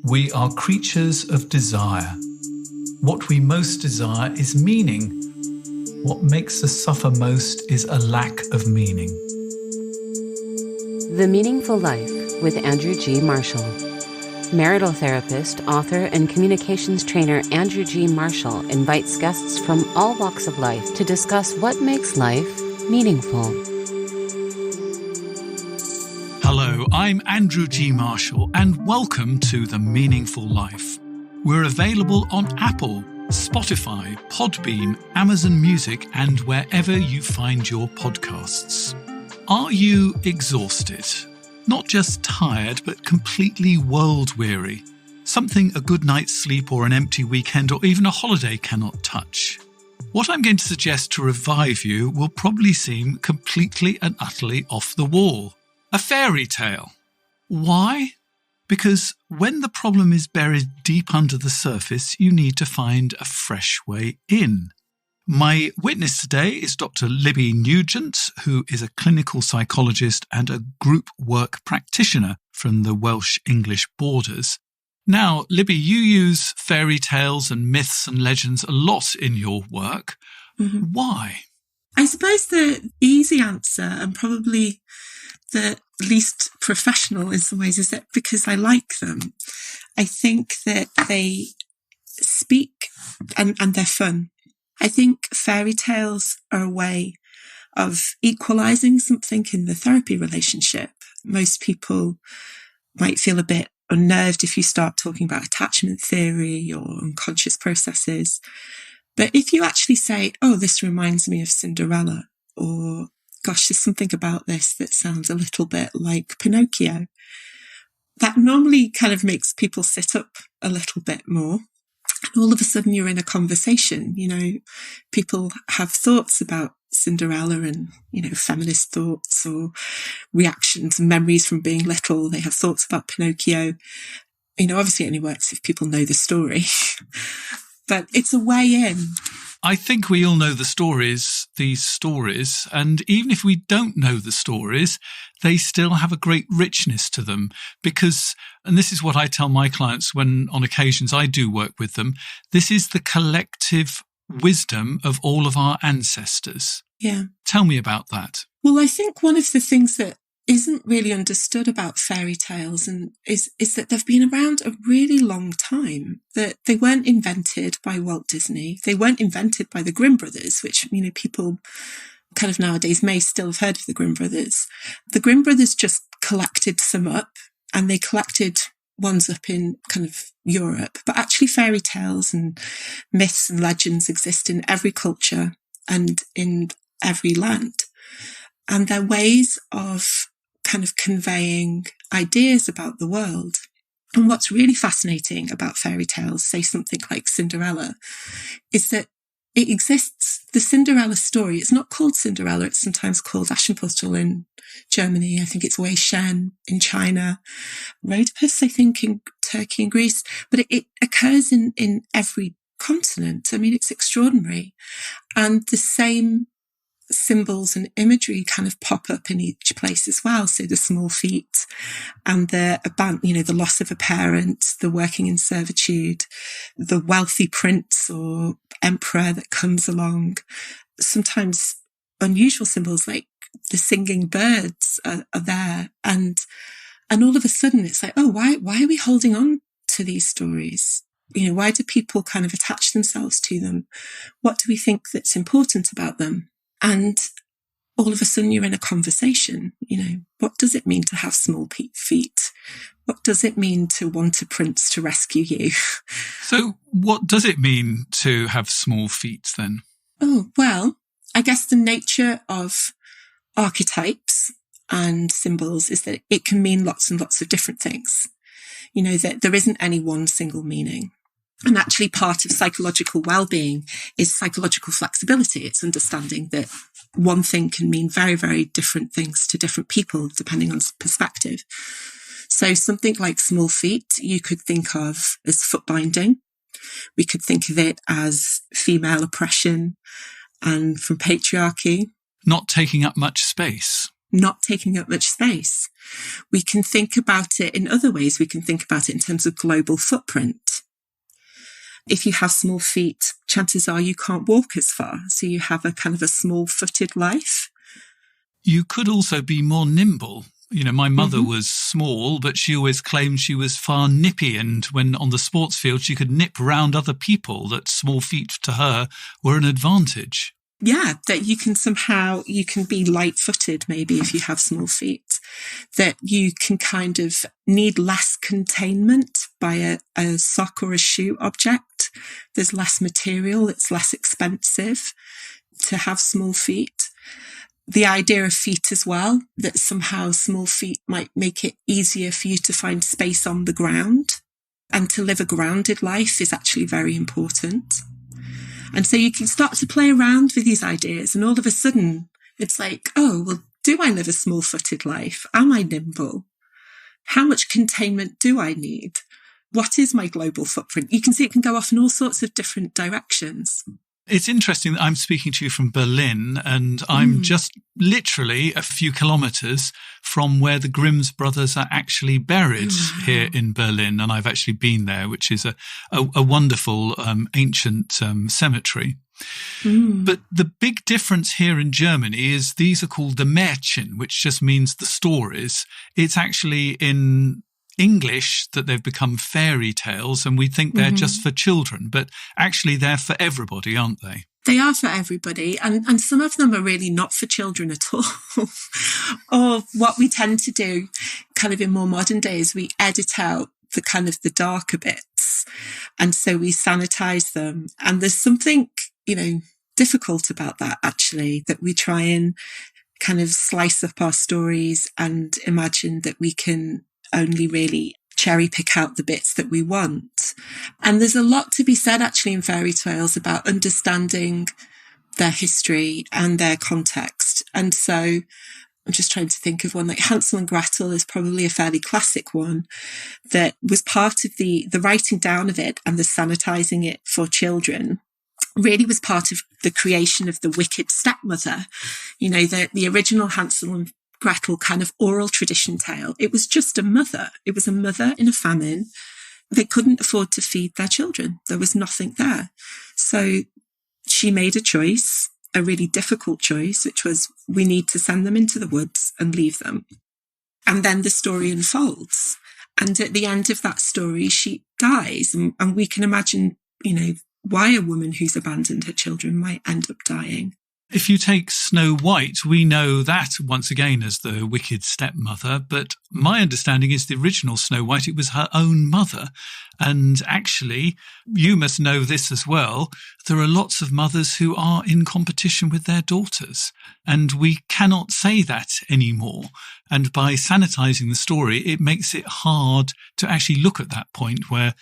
We are creatures of desire. What we most desire is meaning. What makes us suffer most is a lack of meaning. The Meaningful Life with Andrew G. Marshall. Marital therapist, author, and communications trainer Andrew G. Marshall invites guests from all walks of life to discuss what makes life meaningful. Hello, I'm Andrew G. Marshall, and welcome to The Meaningful Life. We're available on Apple, Spotify, Podbean, Amazon Music, and wherever you find your podcasts. Are you exhausted? Not just tired, but completely world-weary. Something a good night's sleep or an empty weekend or even a holiday cannot touch. What I'm going to suggest to revive you will probably seem completely and utterly off the wall. A fairy tale. Why? Because when the problem is buried deep under the surface, you need to find a fresh way in. My witness today is Dr. Libby Nugent, who is a clinical psychologist and a group work practitioner from the Welsh-English borders. Now, Libby, you use fairy tales and myths and legends a lot in your work. Mm-hmm. Why? I suppose the easy answer, and probably the least professional in some ways, is that because I like them. I think that they speak and they're fun. I think fairy tales are a way of equalising something in the therapy relationship. Most people might feel a bit unnerved if you start talking about attachment theory or unconscious processes. But if you actually say, oh, this reminds me of Cinderella, or gosh, there's something about this that sounds a little bit like Pinocchio, that normally kind of makes people sit up a little bit more. And all of a sudden you're in a conversation. You know, people have thoughts about Cinderella and, you know, feminist thoughts or reactions and memories from being little. They have thoughts about Pinocchio. You know, obviously it only works if people know the story. But it's a way in. I think we all know these stories, and even if we don't know the stories, they still have a great richness to them because, and this is what I tell my clients when on occasions I do work with them, this is the collective wisdom of all of our ancestors. Yeah. Tell me about that. Well, I think one of the things that isn't really understood about fairy tales and is that they've been around a really long time, that they weren't invented by Walt Disney. They weren't invented by the Grimm brothers, which, you know, people kind of nowadays may still have heard of the Grimm brothers. The Grimm brothers just collected some up, and they collected ones up in kind of Europe. But actually fairy tales and myths and legends exist in every culture and in every land. And they're ways of kind of conveying ideas about the world. And what's really fascinating about fairy tales, say something like Cinderella, is that it exists. The Cinderella story, it's not called Cinderella, it's sometimes called Aschenputtel in Germany. I think it's Wei Shen in China, Rhodopus, I think, in Turkey and Greece. But it occurs in every continent. I mean, it's extraordinary. And the same symbols and imagery kind of pop up in each place as well. So the small feet and the loss of a parent, the working in servitude, the wealthy prince or emperor that comes along. Sometimes unusual symbols like the singing birds are there. And all of a sudden it's like, oh, why are we holding on to these stories? You know, why do people kind of attach themselves to them? What do we think that's important about them? And all of a sudden you're in a conversation. You know, what does it mean to have small feet? What does it mean to want a prince to rescue you? So what does it mean to have small feet then? Oh, well, I guess the nature of archetypes and symbols is that it can mean lots and lots of different things. You know, that there isn't any one single meaning. And actually part of psychological well-being is psychological flexibility. It's understanding that one thing can mean very, very different things to different people, depending on perspective. So something like small feet, you could think of as foot binding. We could think of it as female oppression and from patriarchy. Not taking up much space. not taking up much space. We can think about it in other ways. We can think about it in terms of global footprint. If you have small feet, chances are you can't walk as far. So you have a kind of a small-footed life. You could also be more nimble. You know, my mother was small, but she always claimed she was far nippy. And when on the sports field, she could nip round other people, that small feet to her were an advantage. Yeah, that you can be light-footed maybe if you have small feet, that you can kind of need less containment by a sock or a shoe object. There's less material, it's less expensive to have small feet. The idea of feet as well, that somehow small feet might make it easier for you to find space on the ground, and to live a grounded life is actually very important. And so you can start to play around with these ideas, and all of a sudden it's like, oh, well, do I live a small-footed life? Am I nimble? How much containment do I need? What is my global footprint? You can see it can go off in all sorts of different directions. It's interesting that I'm speaking to you from Berlin, and I'm just literally a few kilometres from where the Grimm's brothers are actually buried here in Berlin. And I've actually been there, which is a wonderful ancient cemetery. But the big difference here in Germany is these are called the Märchen, which just means the stories. It's actually in English that they've become fairy tales, and we think they're just for children, but actually they're for everybody, aren't they? They are for everybody, and some of them are really not for children at all. Or what we tend to do kind of in more modern days, we edit out the kind of the darker bits, and so we sanitize them. And there's something, difficult about that actually, that we try and kind of slice up our stories and imagine that we can only really cherry pick out the bits that we want. And there's a lot to be said actually in fairy tales about understanding their history and their context. And so I'm just trying to think of one, like Hansel and Gretel is probably a fairly classic one that was part of the writing down of it and the sanitizing it for children. Really was part of the creation of the wicked stepmother. The original Hansel and Gretel kind of oral tradition tale. It was just a mother. It was a mother in a famine. They couldn't afford to feed their children. There was nothing there. So she made a choice, a really difficult choice, which was we need to send them into the woods and leave them. And then the story unfolds. And at the end of that story, she dies. And we can imagine, why a woman who's abandoned her children might end up dying. If you take Snow White, we know that once again as the wicked stepmother, but my understanding is the original Snow White, it was her own mother. And actually, you must know this as well, there are lots of mothers who are in competition with their daughters, and we cannot say that anymore. And by sanitizing the story, it makes it hard to actually look at that point where,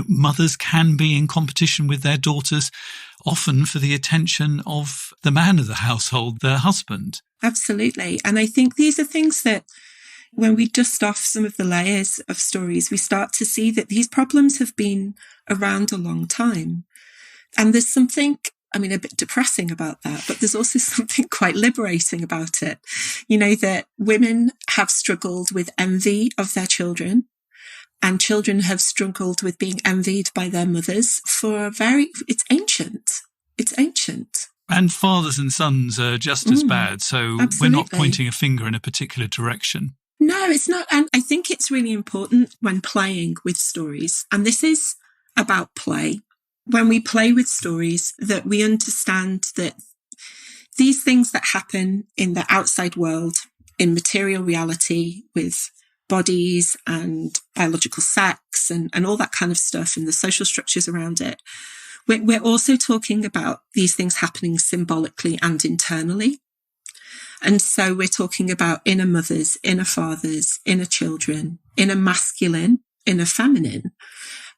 mothers can be in competition with their daughters, often for the attention of the man of the household, their husband. Absolutely. And I think these are things that when we dust off some of the layers of stories, we start to see that these problems have been around a long time. And there's something, a bit depressing about that, but there's also something quite liberating about it. That women have struggled with envy of their children, and children have struggled with being envied by their mothers it's ancient. It's ancient. And fathers and sons are just as bad. So absolutely. We're not pointing a finger in a particular direction. No, it's not. And I think it's really important when playing with stories. And this is about play. When we play with stories, that we understand that these things that happen in the outside world, in material reality, with bodies and biological sex and all that kind of stuff and the social structures around it, we're also talking about these things happening symbolically and internally. And so we're talking about inner mothers, inner fathers, inner children, inner masculine, inner feminine,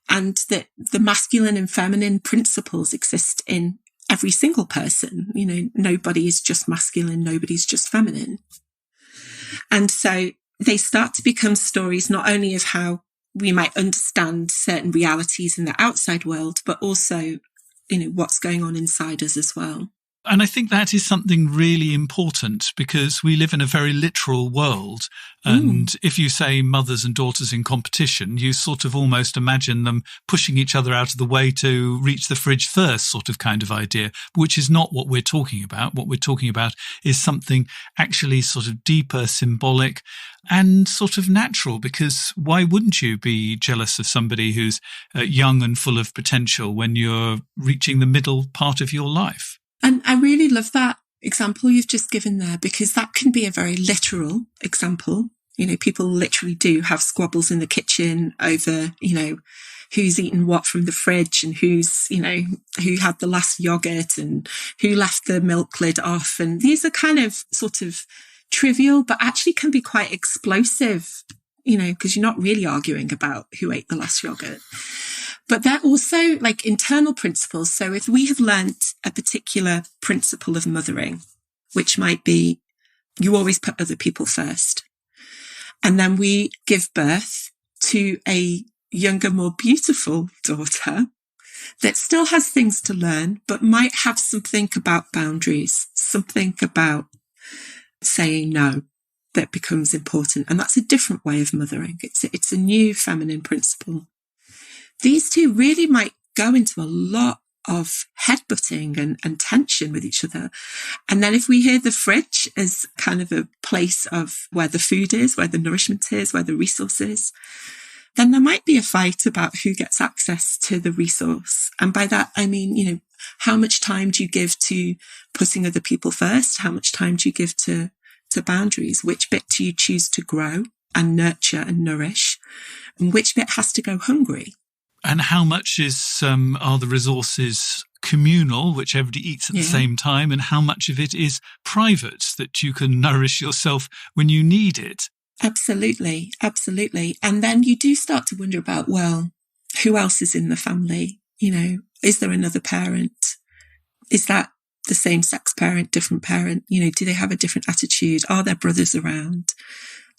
and that the masculine and feminine principles exist in every single person. Nobody is just masculine, nobody's just feminine. And so they start to become stories not only of how we might understand certain realities in the outside world, but also, what's going on inside us as well. And I think that is something really important because we live in a very literal world. And if you say mothers and daughters in competition, you sort of almost imagine them pushing each other out of the way to reach the fridge first sort of kind of idea, which is not what we're talking about. What we're talking about is something actually sort of deeper, symbolic and sort of natural, because why wouldn't you be jealous of somebody who's young and full of potential when you're reaching the middle part of your life? And I really love that example you've just given there, because that can be a very literal example. You know, people literally do have squabbles in the kitchen over, you know, who's eaten what from the fridge and who's, you know, who had the last yogurt and who left the milk lid off. And these are kind of sort of trivial, but actually can be quite explosive, you know, because you're not really arguing about who ate the last yogurt. But they're also like internal principles. So if we have learnt a particular principle of mothering, which might be you always put other people first, and then we give birth to a younger, more beautiful daughter that still has things to learn, but might have something about boundaries, something about saying no that becomes important. And that's a different way of mothering. It's a new feminine principle. These two really might go into a lot of headbutting and tension with each other. And then if we hear the fridge as kind of a place of where the food is, where the nourishment is, where the resource is, then there might be a fight about who gets access to the resource. And by that, I mean, you know, how much time do you give to putting other people first? How much time do you give to boundaries? Which bit do you choose to grow and nurture and nourish? And which bit has to go hungry? And how much are the resources communal, which everybody eats at the same time, and how much of it is private, that you can nourish yourself when you need it? Absolutely, absolutely. And then you do start to wonder about, well, who else is in the family? You know, is there another parent? Is that the same sex parent, different parent? You know, do they have a different attitude? Are there brothers around?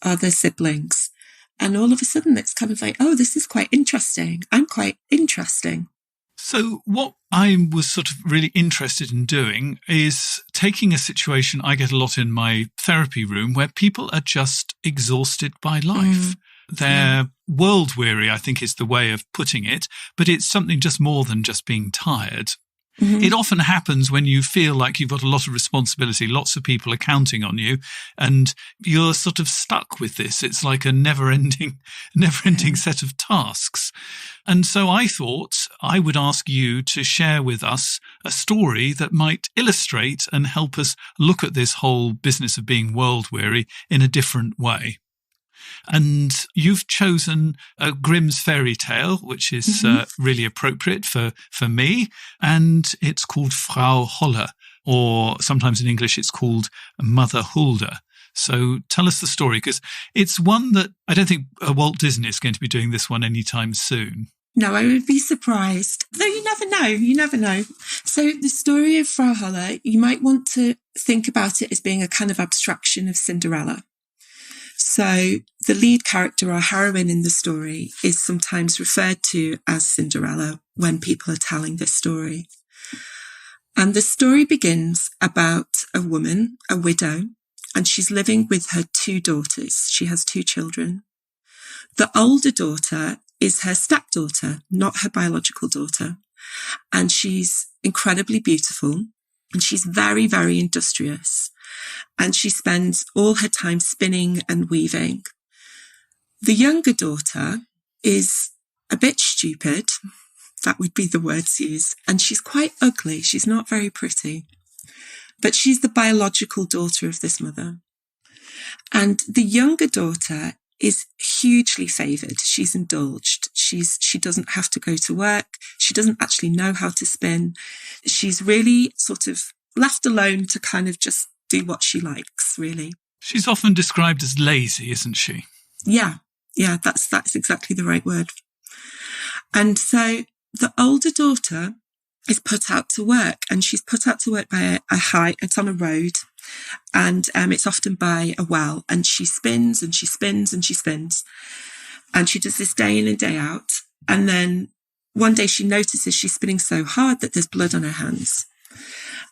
Are there siblings? And all of a sudden it's kind of like, oh, this is quite interesting. I'm quite interesting. So what I was sort of really interested in doing is taking a situation I get a lot in my therapy room where people are just exhausted by life. They're world weary, I think is the way of putting it, but it's something just more than just being tired. It often happens when you feel like you've got a lot of responsibility, lots of people are counting on you, and you're sort of stuck with this. It's like a never-ending set of tasks. And so I thought I would ask you to share with us a story that might illustrate and help us look at this whole business of being world-weary in a different way. And you've chosen Grimm's fairy tale, which is really appropriate for me. And it's called Frau Holle, or sometimes in English it's called Mother Hulda. So tell us the story, because it's one that I don't think Walt Disney is going to be doing this one anytime soon. No, I would be surprised. Though you never know. You never know. So the story of Frau Holle, you might want to think about it as being a kind of abstraction of Cinderella. So the lead character or heroine in the story is sometimes referred to as Cinderella when people are telling this story. And the story begins about a woman, a widow, and she's living with her two daughters. She has two children. The older daughter is her stepdaughter, not her biological daughter. And she's incredibly beautiful, and she's very, very industrious. And she spends all her time spinning and weaving. The younger daughter is a bit stupid. That would be the words used. And she's quite ugly. She's not very pretty. But she's the biological daughter of this mother. And the younger daughter is hugely favoured. She's indulged. She doesn't have to go to work. She doesn't actually know how to spin. She's really sort of left alone to kind of just do what she likes, really. She's often described as lazy, isn't she? Yeah, that's exactly the right word. And so the older daughter is put out to work, and she's put out to work by it's on a road, and it's often by a well, and she spins and she spins and she spins, and she does this day in and day out. And then one day she notices she's spinning so hard that there's blood on her hands.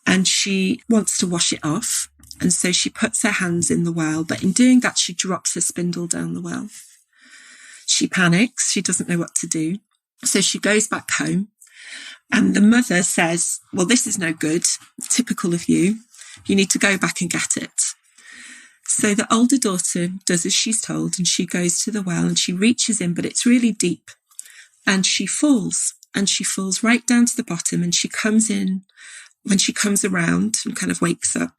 and she wants to wash it off. And so she puts her hands in the well, but in doing that, she drops her spindle down the well. She panics. She doesn't know what to do. So she goes back home, and the mother says, well, this is no good. Typical of you. You need to go back and get it. So the older daughter does as she's told, and she goes to the well and she reaches in, but it's really deep, and she falls right down to the bottom, and she comes in. When she comes around and kind of wakes up,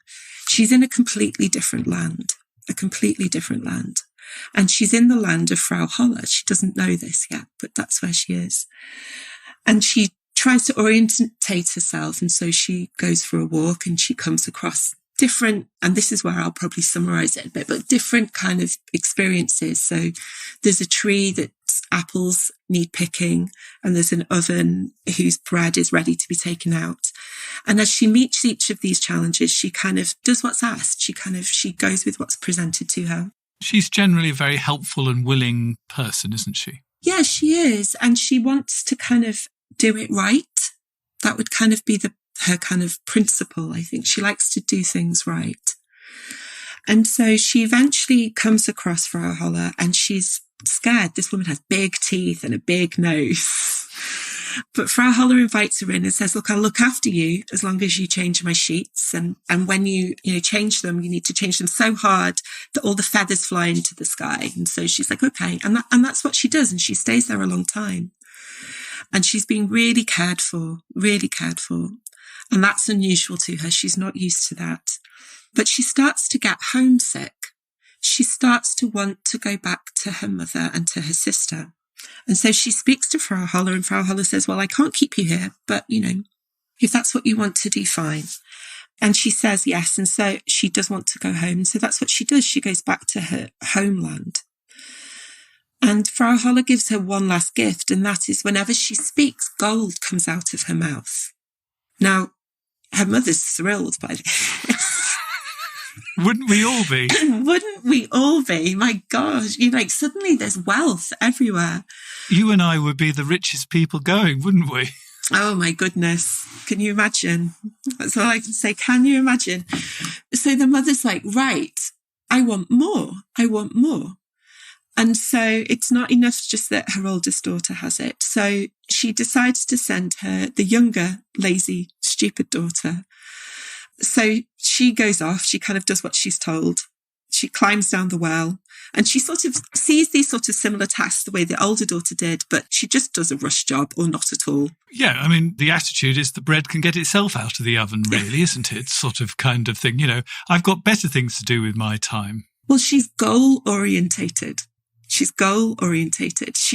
she's in a completely different land. And she's in the land of Frau Holle. She doesn't know this yet, but that's where she is. And she tries to orientate herself. And so she goes for a walk, and she comes across different, and this is where I'll probably summarize it a bit, but different kind of experiences. So there's a tree that apples need picking, and there's an oven whose bread is ready to be taken out. And as she meets each of these challenges, she kind of does what's asked. She goes with what's presented to her. She's generally a very helpful and willing person, isn't she? Yeah, she is. And she wants to kind of do it right. That would kind of be her kind of principle, I think. She likes to do things right. And so she eventually comes across Frau Holle, and she's scared. This woman has big teeth and a big nose. But Frau Holle invites her in and says, look, I'll look after you as long as you change my sheets. And when you change them, you need to change them so hard that all the feathers fly into the sky. And so she's like, okay. And that's what she does. And she stays there a long time. And she's being really cared for. And that's unusual to her. She's not used to that. But she starts to get homesick. She starts to want to go back to her mother and to her sister. And so she speaks to Frau Holle, and Frau Holle says, well, I can't keep you here, but, if that's what you want to do, fine. And she says yes. And so she does want to go home. So that's what she does. She goes back to her homeland. And Frau Holle gives her one last gift, and that is whenever she speaks, gold comes out of her mouth. Now, her mother's thrilled by this. Wouldn't we all be? Wouldn't we all be? My gosh, suddenly there's wealth everywhere. You and I would be the richest people going, wouldn't we? Oh my goodness. Can you imagine? That's all I can say. Can you imagine? So the mother's like, right, I want more. And so it's not enough just that her oldest daughter has it. So she decides to send the younger, lazy, stupid daughter. So she goes off, she kind of does what she's told. She climbs down the well, and she sort of sees these sort of similar tasks the way the older daughter did, but she just does a rush job or not at all. Yeah, I mean, the attitude is the bread can get itself out of the oven, really, isn't it? Sort of kind of thing. I've got better things to do with my time. Well, she's goal-orientated. She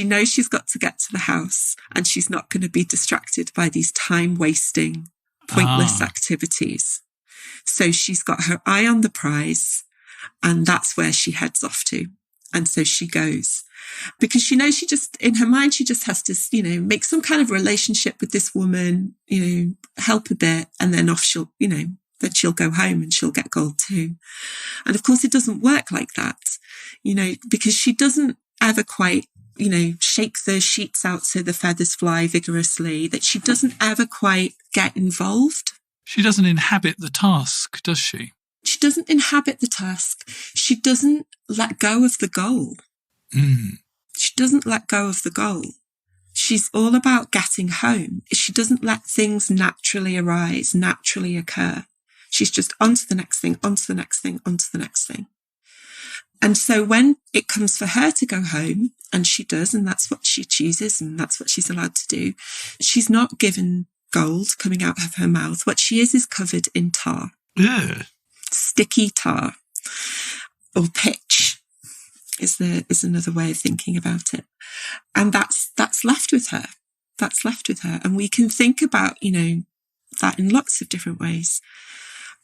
knows she's got to get to the house, and she's not going to be distracted by these time-wasting, pointless activities. So she's got her eye on the prize, and that's where she heads off to. And so she goes, because she knows in her mind, she just has to, make some kind of relationship with this woman, help a bit, and then off then she'll go home and she'll get gold too. And of course it doesn't work like that, because she doesn't ever quite, shake the sheets out so the feathers fly vigorously, that she doesn't ever quite get involved. She doesn't inhabit the task, does she? She doesn't inhabit the task. She doesn't let go of the goal. She doesn't let go of the goal. She's all about getting home. She doesn't let things naturally arise, naturally occur. She's just on to the next thing, on to the next thing, on to the next thing. And so when it comes for her to go home, and she does, and that's what she chooses, and that's what she's allowed to do, she's not given gold coming out of her mouth. What she is covered in tar. Ugh. Sticky tar. Or pitch is another way of thinking about it. And that's left with her. And we can think about, that in lots of different ways.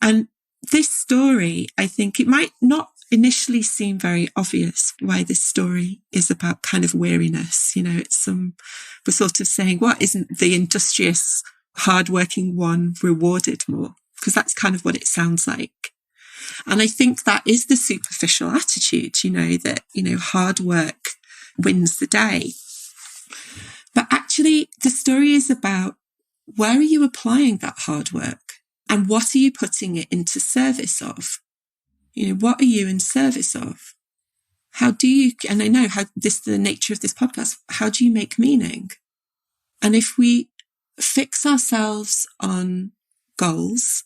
And this story, I think it might not initially seem very obvious why this story is about kind of weariness. We're sort of saying, what, isn't the industrious, hardworking one rewarded more? Because that's kind of what it sounds like. And I think that is the superficial attitude, that, hard work wins the day. But actually, the story is about, where are you applying that hard work? And what are you putting it into service of? What are you in service of? How do you, and I know how this, the nature of this podcast, how do you make meaning? And if we fix ourselves on goals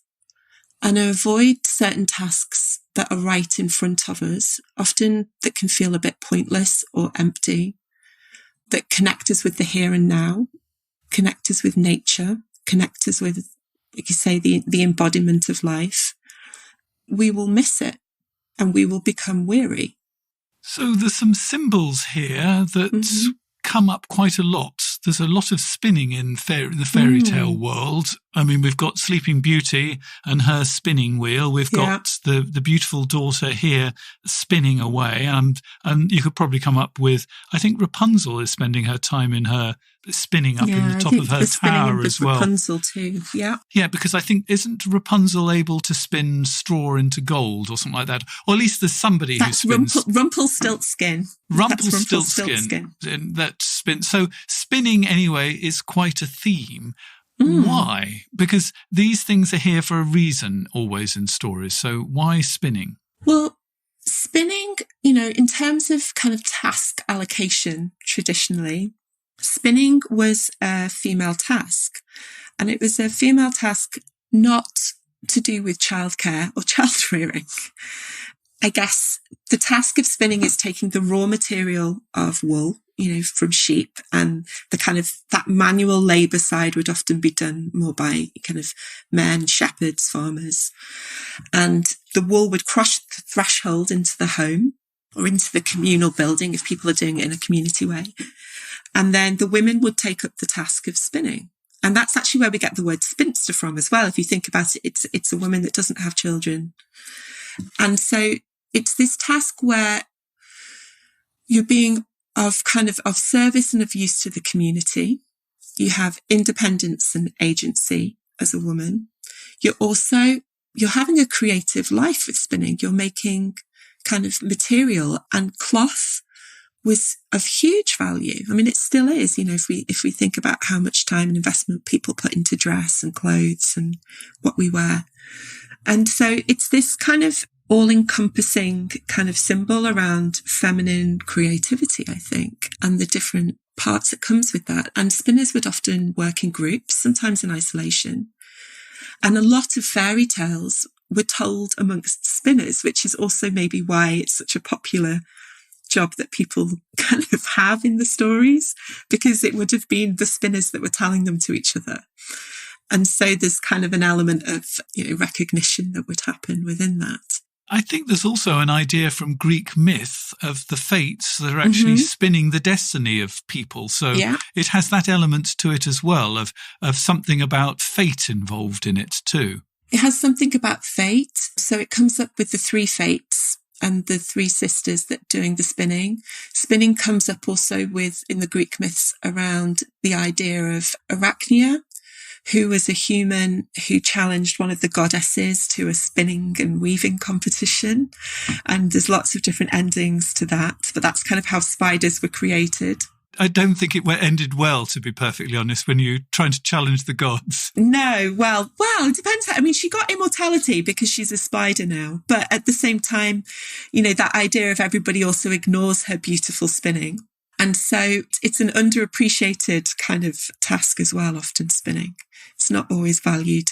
and avoid certain tasks that are right in front of us, often that can feel a bit pointless or empty, that connect us with the here and now, connect us with nature, connect us with, like you say, the embodiment of life, we will miss it and we will become weary. So there's some symbols here that come up quite a lot. There's a lot of spinning in the fairy tale world. I mean, we've got Sleeping Beauty and her spinning wheel. We've got the beautiful daughter here spinning away. And you could probably come up with, I think Rapunzel is spending her time in her spinning up in the top of her tower as well. Rapunzel too, yeah. Yeah, because I think, isn't Rapunzel able to spin straw into gold or something like that? Or at least there's somebody who spins... Rumpelstiltskin. Rumpelstiltskin. That spins. So spinning, anyway, is quite a theme. Why? Because these things are here for a reason, always in stories. So why spinning? Well, spinning, in terms of kind of task allocation, traditionally, spinning was a female task. And it was a female task not to do with childcare or child rearing. I guess the task of spinning is taking the raw material of wool, from sheep, and the kind of that manual labour side would often be done more by kind of men, shepherds, farmers. And the wool would cross the threshold into the home or into the communal building if people are doing it in a community way. And then the women would take up the task of spinning. And that's actually where we get the word spinster from as well. If you think about it, it's a woman that doesn't have children. And so it's this task where you're being of service and of use to the community. You have independence and agency as a woman. You're having a creative life with spinning. You're making kind of material, and cloth was of huge value. I mean, it still is, if we think about how much time and investment people put into dress and clothes and what we wear. And so it's this kind of all-encompassing kind of symbol around feminine creativity, I think, and the different parts that comes with that. And spinners would often work in groups, sometimes in isolation. And a lot of fairy tales were told amongst spinners, which is also maybe why it's such a popular job that people kind of have in the stories, because it would have been the spinners that were telling them to each other. And so there's kind of an element of, recognition that would happen within that. I think there's also an idea from Greek myth of the fates that are actually spinning the destiny of people. So it has that element to it as well, of something about fate involved in it too. It has something about fate. So it comes up with the three fates and the three sisters that doing the spinning. Spinning comes up also in the Greek myths around the idea of Arachnia, who was a human who challenged one of the goddesses to a spinning and weaving competition. And there's lots of different endings to that, but that's kind of how spiders were created. I don't think it ended well, to be perfectly honest, when you're trying to challenge the gods. No, well, it depends. I mean, she got immortality because she's a spider now. But at the same time, that idea of everybody also ignores her beautiful spinning. And so it's an underappreciated kind of task as well, often spinning. It's not always valued,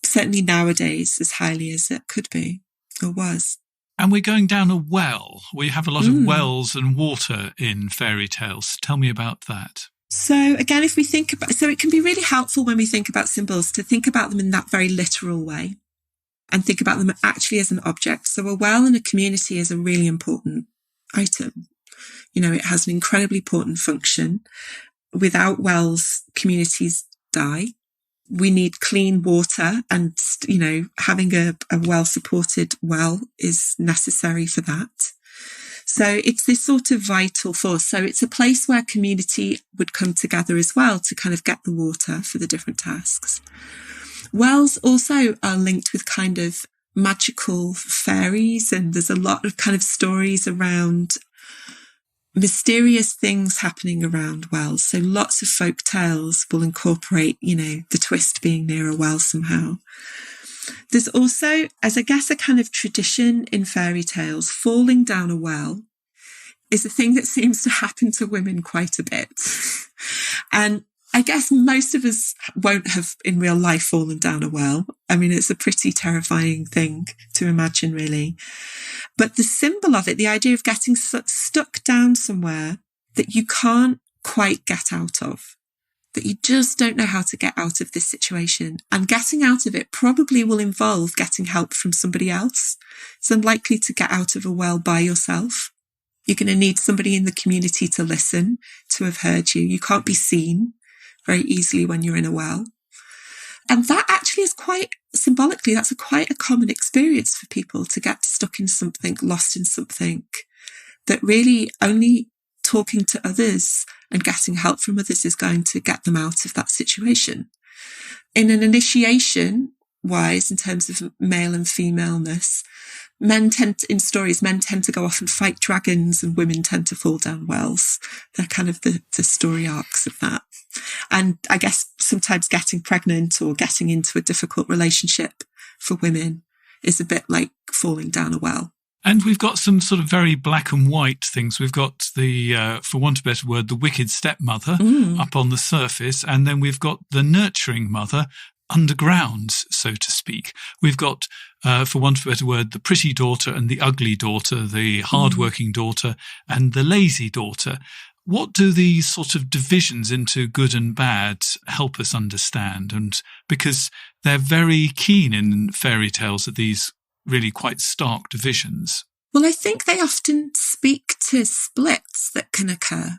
certainly nowadays, as highly as it could be or was. And we're going down a well. We have a lot of wells and water in fairy tales. Tell me about that. So again, if we think about, so it can be really helpful when we think about symbols to think about them in that very literal way and think about them actually as an object. So a well in a community is a really important item. It has an incredibly important function. Without wells, communities die. We need clean water, and, having a well-supported well is necessary for that. So it's this sort of vital force. So it's a place where community would come together as well to kind of get the water for the different tasks. Wells also are linked with kind of magical fairies, and there's a lot of kind of stories around mysterious things happening around wells. So lots of folk tales will incorporate, the twist being near a well somehow. There's also, as I guess, a kind of tradition in fairy tales, falling down a well is a thing that seems to happen to women quite a bit. And I guess most of us won't have in real life fallen down a well. I mean, it's a pretty terrifying thing to imagine, really. But the symbol of it, the idea of getting stuck down somewhere that you can't quite get out of, that you just don't know how to get out of this situation. And getting out of it probably will involve getting help from somebody else. It's unlikely to get out of a well by yourself. You're going to need somebody in the community to listen, to have heard you. You can't be seen very easily when you're in a well. And that actually is quite symbolically, that's quite a common experience for people, to get stuck in something, lost in something, that really only talking to others and getting help from others is going to get them out of that situation. In an initiation wise, in terms of male and femaleness, men tend to go off and fight dragons, and women tend to fall down wells. They're kind of the story arcs of that. And I guess sometimes getting pregnant or getting into a difficult relationship for women is a bit like falling down a well. And we've got some sort of very black and white things. We've got the, for want of a better word, the wicked stepmother up on the surface. And then we've got the nurturing mother underground, so to speak. We've got, for want of a better word, the pretty daughter and the ugly daughter, the hardworking daughter and the lazy daughter. What do these sort of divisions into good and bad help us understand? And because they're very keen in fairy tales at these really quite stark divisions. Well, I think they often speak to splits that can occur.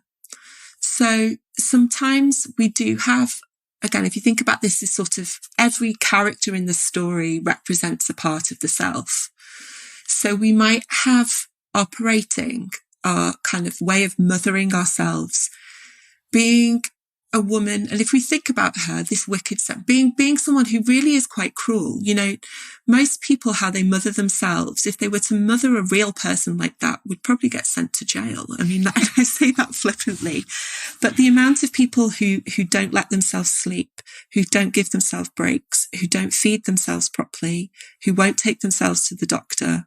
So sometimes we do have, again, if you think about this as sort of every character in the story represents a part of the self. So we might have operating our kind of way of mothering ourselves, being a woman. And if we think about her, this wicked self, being someone who really is quite cruel. Most people, how they mother themselves, if they were to mother a real person like that, would probably get sent to jail. I mean, I say that flippantly, but the amount of people who don't let themselves sleep, who don't give themselves breaks, who don't feed themselves properly, who won't take themselves to the doctor,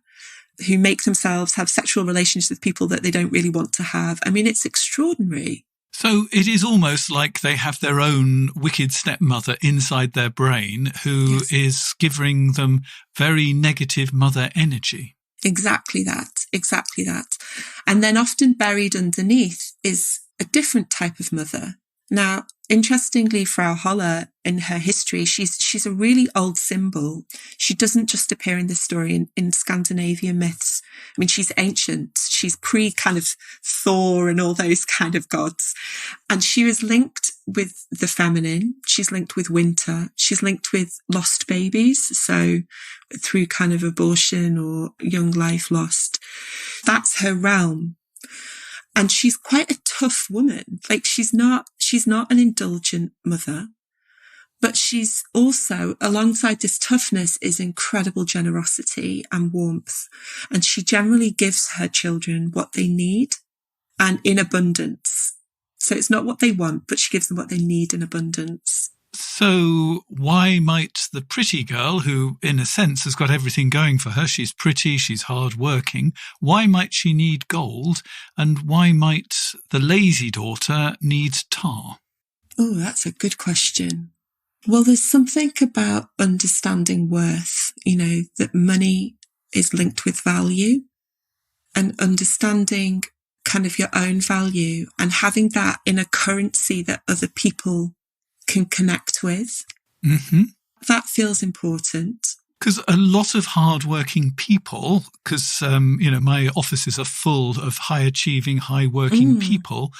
who make themselves have sexual relations with people that they don't really want to have. I mean, it's extraordinary. So it is almost like they have their own wicked stepmother inside their brain who is giving them very negative mother energy. Exactly that. And then often buried underneath is a different type of mother. Now, interestingly, Frau Holle, in her history, she's a really old symbol. She doesn't just appear in this story in Scandinavian myths. I mean, she's ancient. She's pre-kind of Thor and all those kind of gods. And she is linked with the feminine. She's linked with winter. She's linked with lost babies. So through kind of abortion or young life lost. That's her realm. And she's quite a tough woman. Like she's not an indulgent mother, but she's also, alongside this toughness, is incredible generosity and warmth. And she generally gives her children what they need and in abundance. So it's not what they want, but she gives them what they need in abundance. So why might the pretty girl, who in a sense has got everything going for her, she's pretty, she's hard-working, why might she need gold? And why might the lazy daughter need tar? Oh, that's a good question. Well, there's something about understanding worth, that money is linked with value, and understanding kind of your own value and having that in a currency that other people can connect with. Mm-hmm. That feels important. Because a lot of hardworking people, because, my offices are full of high-achieving, high-working people,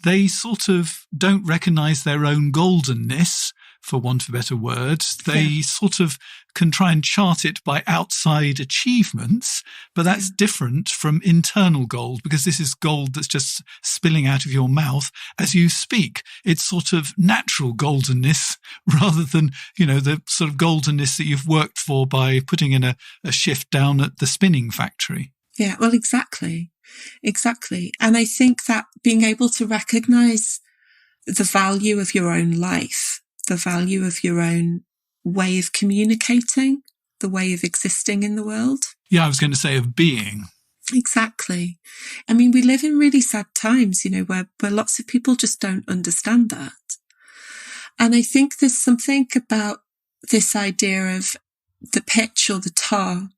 they sort of don't recognise their own goldenness, for want of better words. They sort of can try and chart it by outside achievements, but that's different from internal gold, because this is gold that's just spilling out of your mouth as you speak. It's sort of natural goldenness rather than, the sort of goldenness that you've worked for by putting in a shift down at the spinning factory. Yeah, well, exactly. Exactly. And I think that being able to recognize the value of your own life, the value of your own way of communicating, the way of existing in the world. Yeah, I was going to say of being. Exactly. I mean, we live in really sad times, where lots of people just don't understand that. And I think there's something about this idea of the pitch or the tar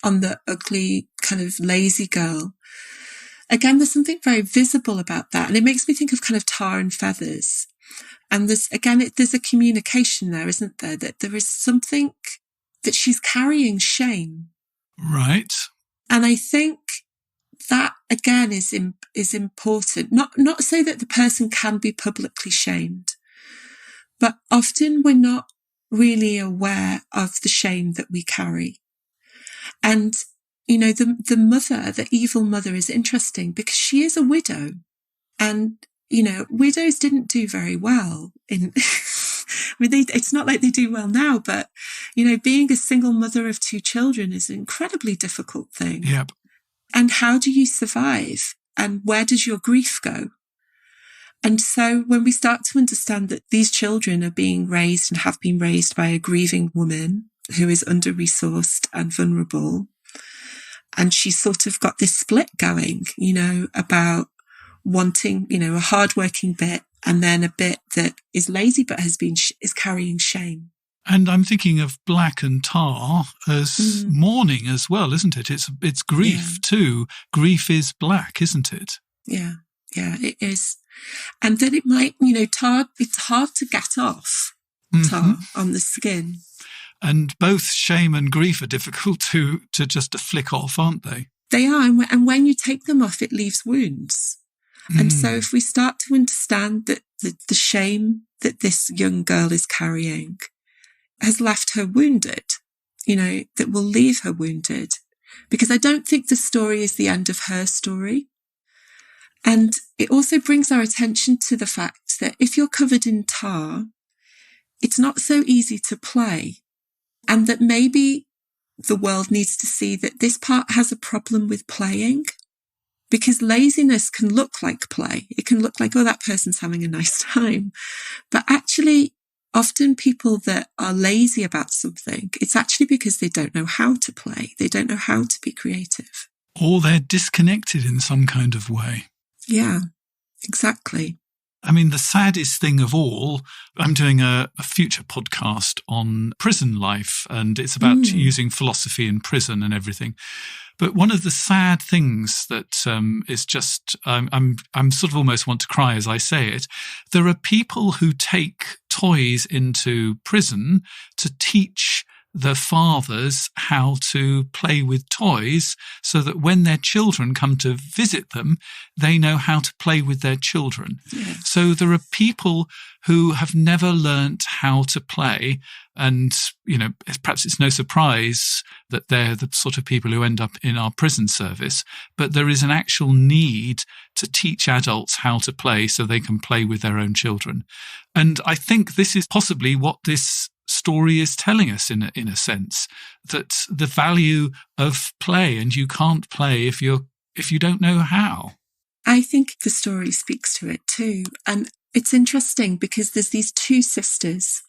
on the ugly kind of lazy girl. Again, there's something very visible about that. And it makes me think of kind of tar and feathers. And there's a communication there, isn't there? That there is something that she's carrying shame. Right. And I think that, again, is important. Not so that the person can be publicly shamed, but often we're not really aware of the shame that we carry. And, the mother, the evil mother, is interesting because she is a widow. And, widows didn't do very well it's not like they do well now, but, being a single mother of 2 children is an incredibly difficult thing. Yep. And how do you survive? And where does your grief go? And so when we start to understand that these children are being raised and have been raised by a grieving woman who is under-resourced and vulnerable, and she's sort of got this split going, about wanting, a hardworking bit and then a bit that is lazy but is carrying shame. And I'm thinking of black and tar as mourning as well, isn't it? It's grief too. Grief is black, isn't it? Yeah, it is. And then it might, tar, it's hard to get off tar on the skin. And both shame and grief are difficult to just to flick off, aren't they? They are. And when you take them off, it leaves wounds. And so if we start to understand that the shame that this young girl is carrying has left her wounded, that will leave her wounded. Because I don't think the story is the end of her story. And it also brings our attention to the fact that if you're covered in tar, it's not so easy to play. And that maybe the world needs to see that this part has a problem with playing. Because laziness can look like play. It can look like, oh, that person's having a nice time. But actually, often people that are lazy about something, it's actually because they don't know how to play. They don't know how to be creative. Or they're disconnected in some kind of way. Yeah, exactly. I mean, the saddest thing of all, I'm doing a future podcast on prison life, and it's about using philosophy in prison and everything. But one of the sad things that is just, I'm sort of almost want to cry as I say it. There are people who take toys into prison to teach the fathers how to play with toys so that when their children come to visit them, they know how to play with their children. Yeah. So there are people who have never learnt how to play. And, perhaps it's no surprise that they're the sort of people who end up in our prison service. But there is an actual need to teach adults how to play so they can play with their own children. And I think this is possibly what this story is telling us in a sense, that the value of play, and you can't play if you don't know how. I think the story speaks to it too. And it's interesting because there's these 2 sisters,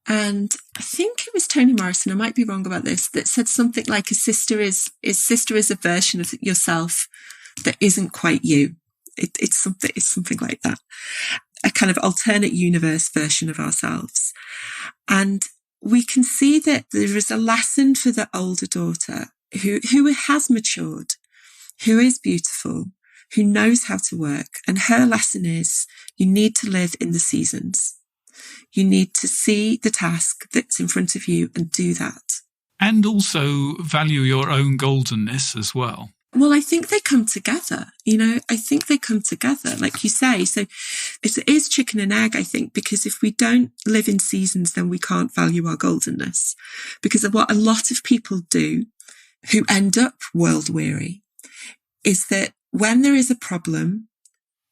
and I think it was Toni Morrison, I might be wrong about this, that said something like a sister is a version of yourself that isn't quite you. It's something like that. A kind of alternate universe version of ourselves. And we can see that there is a lesson for the older daughter who has matured, who is beautiful, who knows how to work. And her lesson is you need to live in the seasons. You need to see the task that's in front of you and do that. And also value your own goldenness as well. Well, I think they come together, I think they come together, like you say. So it is chicken and egg, I think, because if we don't live in seasons, then we can't value our goldenness. Because of what a lot of people do who end up world weary is that when there is a problem,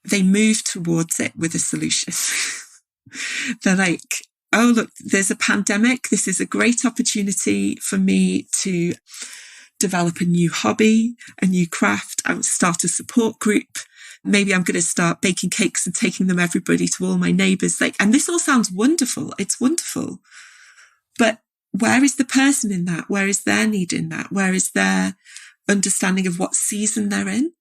they move towards it with a solution. They're like, oh, look, there's a pandemic. This is a great opportunity for me to develop a new hobby, a new craft. I would start a support group. Maybe I'm going to start baking cakes and taking them everybody to all my neighbours. And this all sounds wonderful. It's wonderful. But where is the person in that? Where is their need in that? Where is their understanding of what season they're in?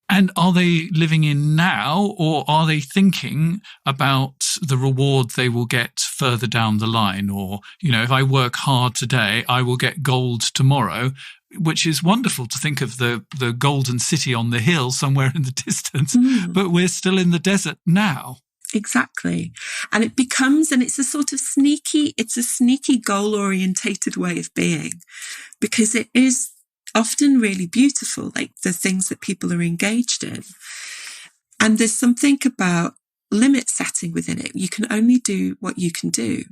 And are they living in now, or are they thinking about the reward they will get further down the line? Or, if I work hard today, I will get gold tomorrow, which is wonderful to think of the golden city on the hill somewhere in the distance, but we're still in the desert now. Exactly. And it's a sort of sneaky goal-orientated way of being, because it is often really beautiful, like the things that people are engaged in. And there's something about limit setting within it. You can only do what you can do.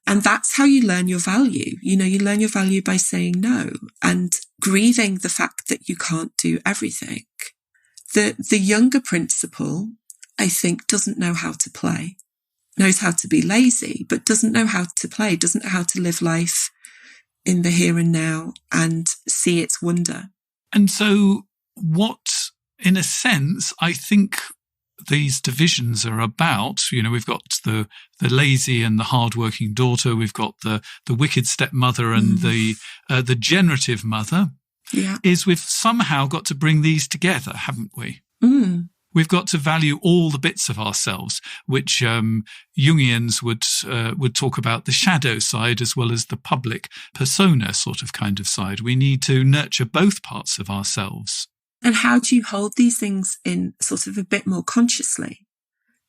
And that's how you learn your value. You learn your value by saying no and grieving the fact that you can't do everything. The younger principal, I think, doesn't know how to play, knows how to be lazy, but doesn't know how to play, doesn't know how to live life in the here and now and see its wonder. And so what, in a sense, I think these divisions are about, we've got the lazy and the hardworking daughter, we've got the wicked stepmother and the generative mother, is we've somehow got to bring these together, haven't we? We've got to value all the bits of ourselves, which Jungians would talk about the shadow side as well as the public persona kind of side. We need to nurture both parts of ourselves. And how do you hold these things in sort of a bit more consciously?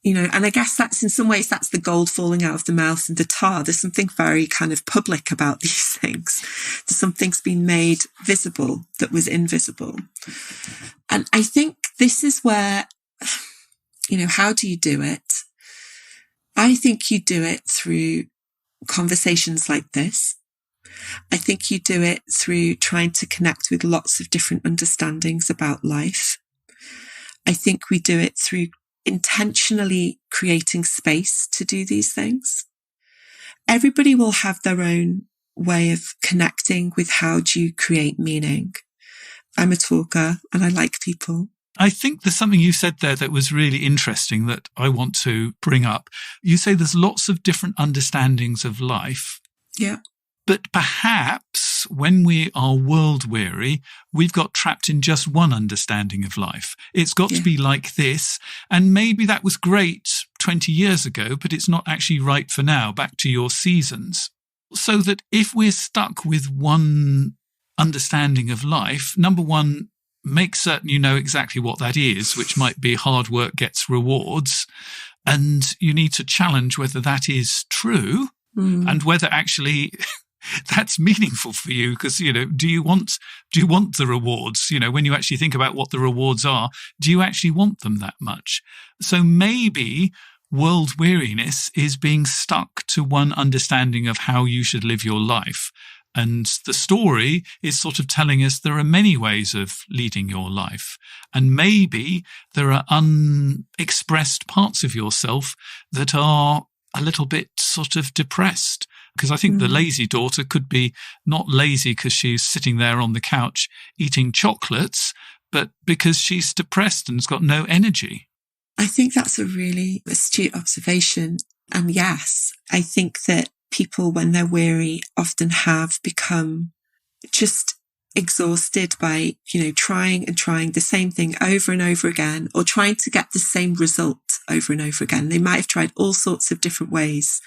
And I guess that's in some ways, that's the gold falling out of the mouth and the tar. There's something very kind of public about these things. Something's been made visible that was invisible. And I think this is where, how do you do it? I think you do it through conversations like this. I think you do it through trying to connect with lots of different understandings about life. I think we do it through intentionally creating space to do these things. Everybody will have their own way of connecting with how do you create meaning. I'm a talker and I like people. I think there's something you said there that was really interesting that I want to bring up. You say there's lots of different understandings of life. Yeah. But perhaps when we are world weary, we've got trapped in just one understanding of life. It's got to be like this. And maybe that was great 20 years ago, but it's not actually right for now. Back to your seasons. So that if we're stuck with one understanding of life, number one, make certain you know exactly what that is, which might be hard work gets rewards. And you need to challenge whether that is true and whether actually that's meaningful for you. Because, do you want the rewards? When you actually think about what the rewards are, do you actually want them that much? So maybe world weariness is being stuck to one understanding of how you should live your life. And the story is sort of telling us there are many ways of leading your life. And maybe there are unexpressed parts of yourself that are a little bit sort of depressed. Because I think the lazy daughter could be not lazy because she's sitting there on the couch eating chocolates, but because she's depressed and has got no energy. I think that's a really astute observation. And yes, I think that people, when they're weary, often have become just exhausted by, trying the same thing over and over again, or trying to get the same result over and over again. They might have tried all sorts of different ways,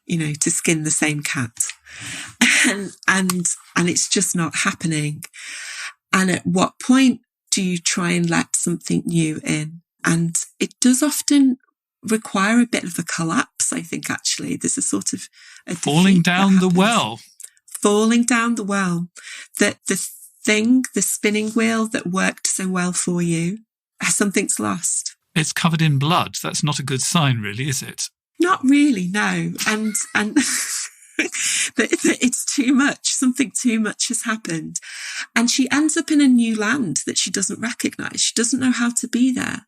to skin the same cat. And it's just not happening. And at what point do you try and let something new in? And it does often require a bit of a collapse, I think, actually. There's a sort of falling down the well. Falling down the well. That the spinning wheel that worked so well for you, something's lost. It's covered in blood. That's not a good sign, really, is it? Not really, no. And it's too much. Something too much has happened. And she ends up in a new land that she doesn't recognise. She doesn't know how to be there.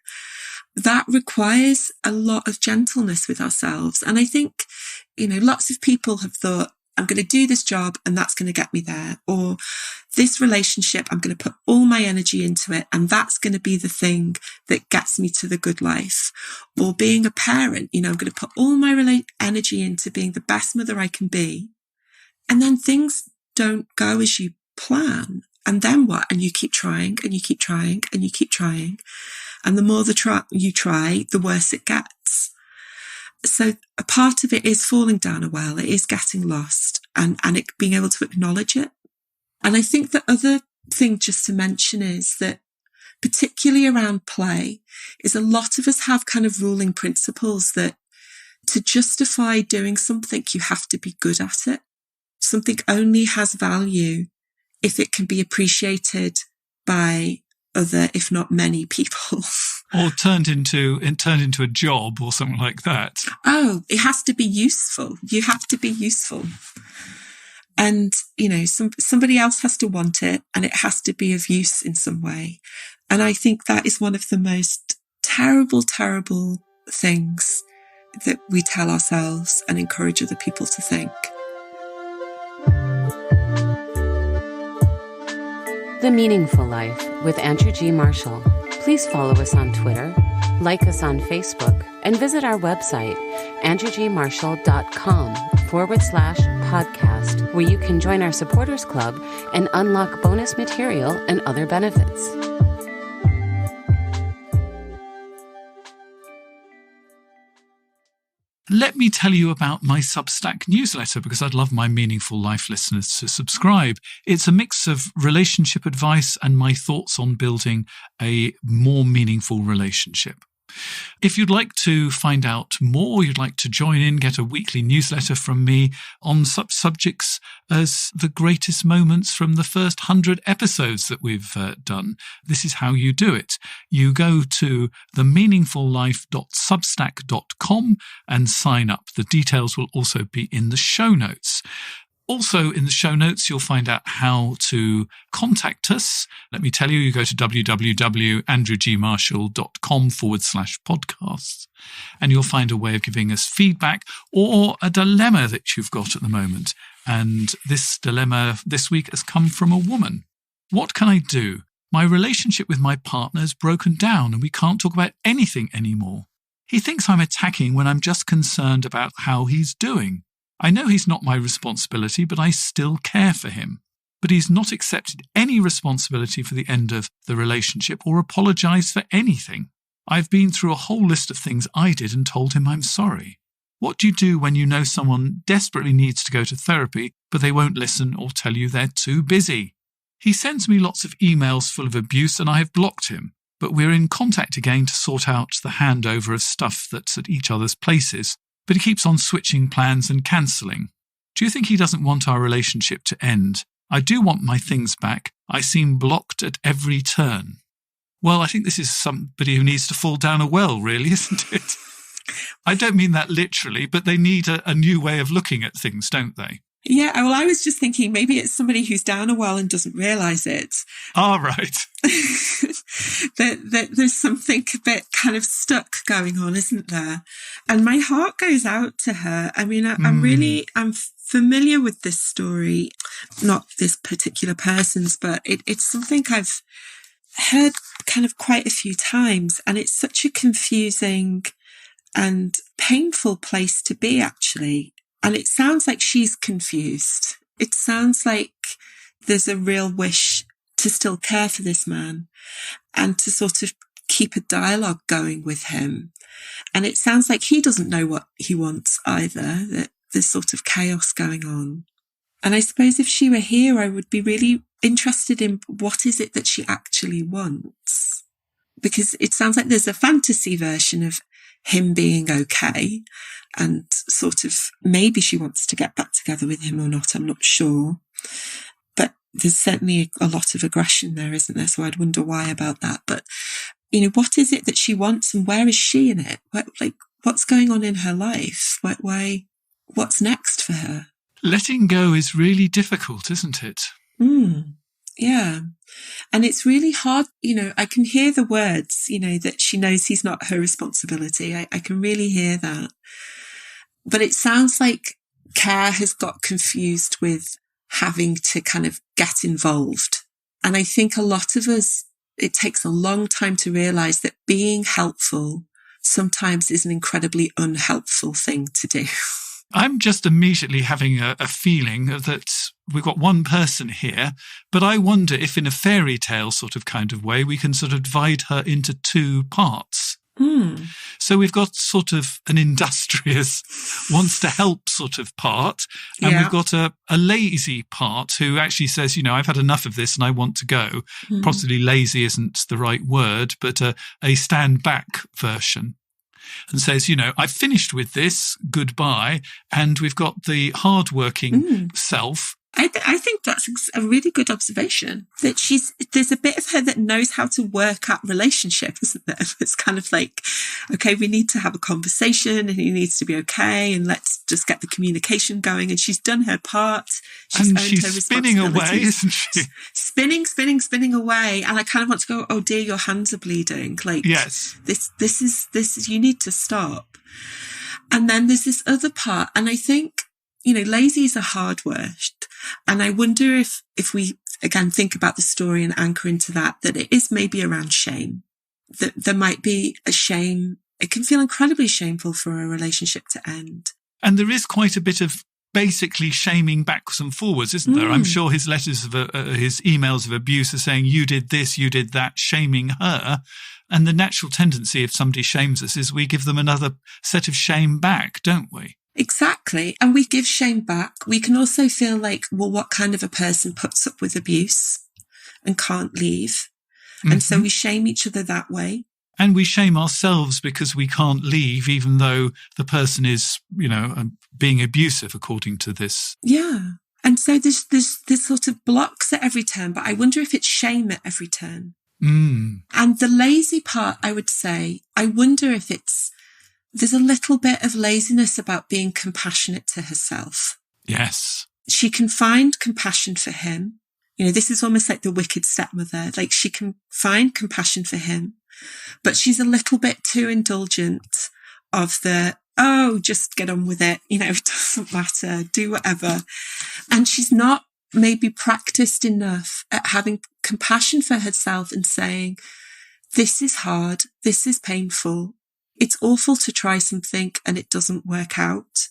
That requires a lot of gentleness with ourselves. And I think, lots of people have thought, I'm going to do this job and that's going to get me there. Or this relationship, I'm going to put all my energy into it and that's going to be the thing that gets me to the good life. Or being a parent, I'm going to put all my energy into being the best mother I can be. And then things don't go as you plan. And then what? And you keep trying and you keep trying and you keep trying. And the more you try, the worse it gets. So a part of it is falling down a well. It is getting lost and it being able to acknowledge it. And I think the other thing just to mention is that particularly around play is a lot of us have kind of ruling principles that to justify doing something, you have to be good at it. Something only has value if it can be appreciated by other, if not many people. Or turned into a job or something like that. Oh, it has to be useful. You have to be useful. And, somebody else has to want it and it has to be of use in some way. And I think that is one of the most terrible, terrible things that we tell ourselves and encourage other people to think. The Meaningful Life with Andrew G. Marshall. Please follow us on Twitter, like us on Facebook, and visit our website, andrewgmarshall.com/podcast, where you can join our supporters club and unlock bonus material and other benefits. Let me tell you about my Substack newsletter because I'd love my Meaningful Life listeners to subscribe. It's a mix of relationship advice and my thoughts on building a more meaningful relationship. If you'd like to find out more, you'd like to join in, get a weekly newsletter from me on such subjects as the greatest moments from the first 100 episodes that we've done, this is how you do it. You go to themeaningfullife.substack.com and sign up. The details will also be in the show notes. Also in the show notes, you'll find out how to contact us. Let me tell you, you go to www.andrewgmarshall.com/podcasts and you'll find a way of giving us feedback or a dilemma that you've got at the moment. And this dilemma this week has come from a woman. What can I do? My relationship with my partner is broken down and we can't talk about anything anymore. He thinks I'm attacking when I'm just concerned about how he's doing. I know he's not my responsibility, but I still care for him. But he's not accepted any responsibility for the end of the relationship or apologised for anything. I've been through a whole list of things I did and told him I'm sorry. What do you do when you know someone desperately needs to go to therapy, but they won't listen or tell you they're too busy? He sends me lots of emails full of abuse and I have blocked him, but we're in contact again to sort out the handover of stuff that's at each other's places. But he keeps on switching plans and cancelling. Do you think he doesn't want our relationship to end? I do want my things back. I seem blocked at every turn. Well, I think this is somebody who needs to fall down a well, really, isn't it? I don't mean that literally, but they need a new way of looking at things, don't they? Yeah, well, I was just thinking maybe it's somebody who's down a well and doesn't realise it. Ah, right. that there's something a bit kind of stuck going on, isn't there? And my heart goes out to her. I mean, I'm familiar with this story, not this particular person's, but it's something I've heard kind of quite a few times. And it's such a confusing and painful place to be, actually. And it sounds like she's confused. It sounds like there's a real wish to still care for this man and to sort of keep a dialogue going with him. And it sounds like he doesn't know what he wants either, that there's sort of chaos going on. And I suppose if she were here, I would be really interested in what is it that she actually wants. Because it sounds like there's a fantasy version of him being okay. And sort of maybe she wants to get back together with him or not, I'm not sure. But there's certainly a lot of aggression there, isn't there? So I'd wonder why about that. But, what is it that she wants and where is she in it? What's going on in her life? What's next for her? Letting go is really difficult, isn't it? Yeah. And it's really hard, I can hear the words, that she knows he's not her responsibility. I can really hear that. But it sounds like care has got confused with having to kind of get involved. And I think a lot of us, it takes a long time to realize that being helpful sometimes is an incredibly unhelpful thing to do. I'm just immediately having a feeling that we've got one person here, but I wonder if in a fairy tale sort of kind of way, we can sort of divide her into two parts. So we've got sort of an industrious, wants to help sort of part, and we've got a lazy part who actually says, I've had enough of this and I want to go. Possibly lazy isn't the right word, but a stand back version. And says, I've finished with this, goodbye. And we've got the hardworking self. I think that's a really good observation, that there's a bit of her that knows how to work at relationship, isn't there? It's kind of like, okay, we need to have a conversation and he needs to be okay, and let's just get the communication going. And she's done her part. She's spinning away, isn't she? Spinning away. And I kind of want to go, oh dear, your hands are bleeding. Like, yes, this is, you need to stop. And then there's this other part. And I think, lazy is a hard word. And I wonder if we, again, think about the story and anchor into that it is maybe around shame. That there might be a shame. It can feel incredibly shameful for a relationship to end. And there is quite a bit of basically shaming backwards and forwards, isn't there? I'm sure his letters, his emails of abuse are saying, you did this, you did that, shaming her. And the natural tendency if somebody shames us is we give them another set of shame back, don't we? Exactly. And we give shame back. We can also feel like, well, what kind of a person puts up with abuse and can't leave? And so we shame each other that way. And we shame ourselves because we can't leave, even though the person is, being abusive, according to this. Yeah. And so there's sort of blocks at every turn, but I wonder if it's shame at every turn. And the lazy part, I would say, I wonder if there's a little bit of laziness about being compassionate to herself. Yes. She can find compassion for him. This is almost like the wicked stepmother. Like, she can find compassion for him, but she's a little bit too indulgent of just get on with it. It doesn't matter. Do whatever. And she's not maybe practiced enough at having compassion for herself and saying, this is hard. This is painful. It's awful to try something and it doesn't work out.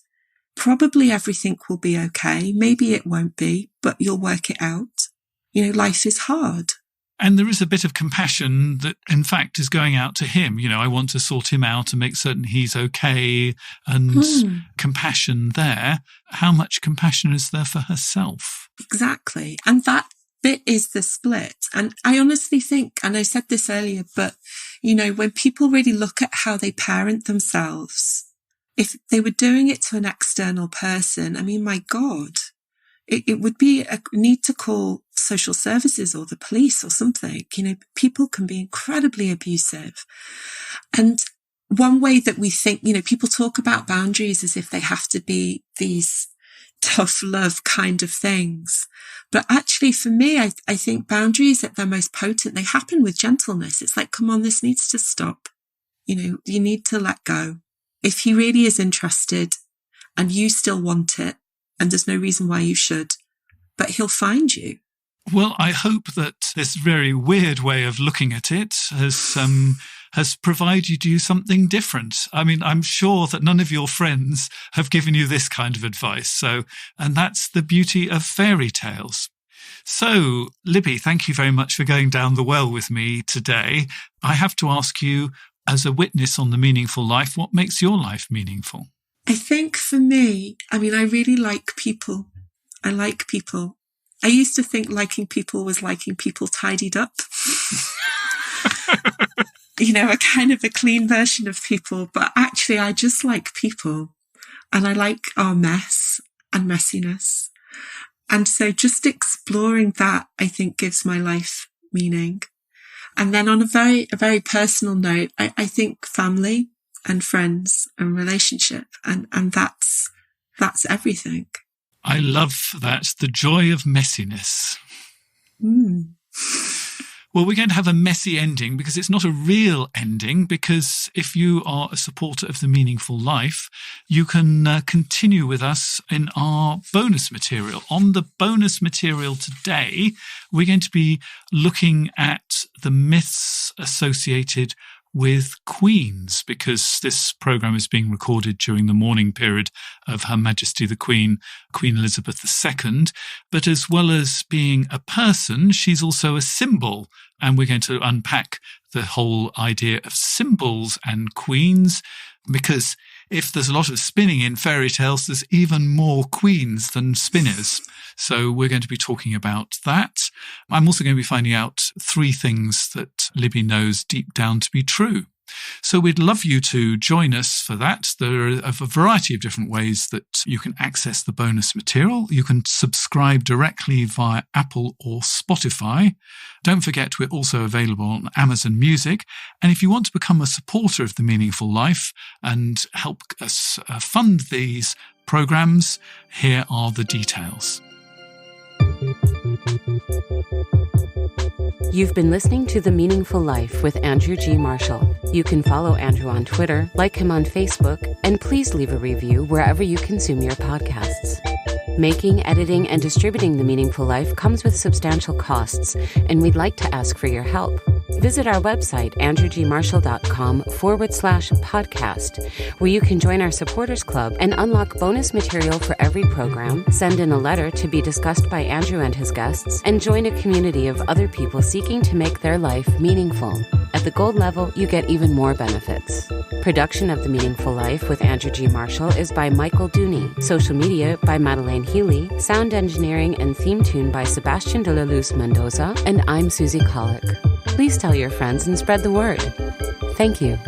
Probably everything will be okay. Maybe it won't be, but you'll work it out. Life is hard. And there is a bit of compassion that, in fact, is going out to him. I want to sort him out and make certain he's okay, and compassion there. How much compassion is there for herself? Exactly. And that bit is the split. And I honestly think, and I said this earlier, but, when people really look at how they parent themselves, if they were doing it to an external person, I mean, my God, it would be a need to call social services or the police or something. People can be incredibly abusive. And one way that we think, people talk about boundaries as if they have to be these tough love kind of things. But actually, for me, I think boundaries at their most potent, they happen with gentleness. It's like, come on, this needs to stop. You need to let go. If he really is interested and you still want it, and there's no reason why you should, but he'll find you. Well, I hope that this very weird way of looking at it has provided you something different. I mean, I'm sure that none of your friends have given you this kind of advice. And that's the beauty of fairy tales. So, Libby, thank you very much for going down the well with me today. I have to ask you, as a witness on the meaningful life, what makes your life meaningful? I think for me, I really like people. I like people. I used to think liking people was liking people tidied up. A kind of a clean version of people. But actually, I just like people. And I like our mess and messiness. And so just exploring that, I think, gives my life meaning. And then on a very personal note, I think family and friends and relationship. And that's everything. I love that. The joy of messiness. Well, we're going to have a messy ending because it's not a real ending, because if you are a supporter of The Meaningful Life, you can continue with us in our bonus material. On the bonus material today, we're going to be looking at the myths associated with queens, because this programme is being recorded during the mourning period of Her Majesty the Queen, Queen Elizabeth II. But as well as being a person, she's also a symbol. And we're going to unpack the whole idea of symbols and queens, because if there's a lot of spinning in fairy tales, there's even more queens than spinners. So we're going to be talking about that. I'm also going to be finding out 3 things that Libby knows deep down to be true. So we'd love you to join us for that. There are a variety of different ways that you can access the bonus material. You can subscribe directly via Apple or Spotify. Don't forget, we're also available on Amazon Music. And if you want to become a supporter of The Meaningful Life and help us fund these programs, here are the details. You've been listening to The Meaningful Life with Andrew G. Marshall. You can follow Andrew on Twitter, like him on Facebook, and please leave a review wherever you consume your podcasts. Making, editing, and distributing The Meaningful Life comes with substantial costs, and we'd like to ask for your help. Visit our website, andrewgmarshall.com/podcast, where you can join our supporters club and unlock bonus material for every program, send in a letter to be discussed by Andrew and his guests, and join a community of other people seeking to make their life meaningful. At the gold level, you get even more benefits. Production of The Meaningful Life with Andrew G. Marshall is by Michael Dooney. Social media by Madeleine Healy. Sound engineering and theme tune by Sebastian de la Luz Mendoza. And I'm Susie Colick. Please tell your friends and spread the word. Thank you.